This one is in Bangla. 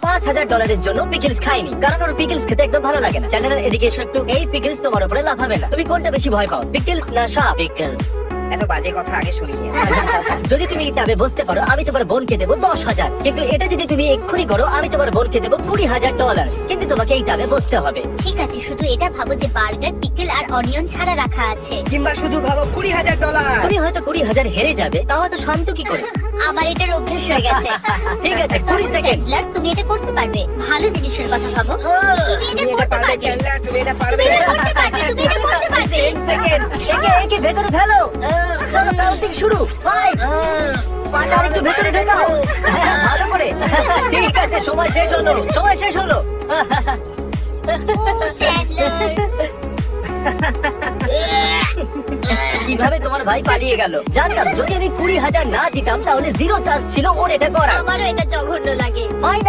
$5,000 জন্য পিকলস খাইনি, কারণ ওর পিকলস খেতে একদম ভালো লাগে না। চ্যানেলের এদিকে এসো একটু। এই পিকলস তোমার উপরে লাফাবে না। তুমি কোনটা বেশি ভয় পাও, পিকলস না সাপ? পিকলস। এত বাজে কথা আগে শুনিনি। যদি তুমি এই টাবে বসতে পারো, আমি তোমার বোনকে দেবো 10,000। কিন্তু এটা যদি তুমি এক্ষুনি করো, আমি তোমার বোনকে দেবো $20,000। কিন্তু তোমাকে এই টাবে বসতে হবে। ঠিক আছে, শুধু এটা ভাবো যে বার্গার, পিকল আর অনিয়ন ছাড়া রাখা আছে। কিংবা শুধু ভাবো $20,000। তুমি হয়তো 20,000 হেরে যাবে, তাও হয়তো শান্ত কি করে? আমার এটার অভ্যেস হয়ে গেছে। ঠিক আছে, 20 সেকেন্ড। চ্যান্ডলার, তুমি এটা করতে পারবে। ভালো জিনিসের কথা ভাবো। তুমি তুমি এটা এটা করতে পারবে পারবে। চ্যান্ডলার, তুমি এটা তুমি পারবে। এটা করতে পারবে। তুমি এটা করতে পারবে। সেকেন্ড। একে ভেতরে ফেলো। চলো, কাউন্টিং শুরু। 5। পাটা একটু ভেতরে ঢোকাও। ভালো করে। ঠিক আছে, সময় শেষ হলো। ও চ্যান্ডলার। কিভাবে তোমার ভাই পালিয়ে গেল? জানতাম যদি আমি 20,000 না দিতাম তাহলে 0 চার্জ ছিল ওর এটা করা। আমারও এটা জঘন্য লাগে। ফাইনাল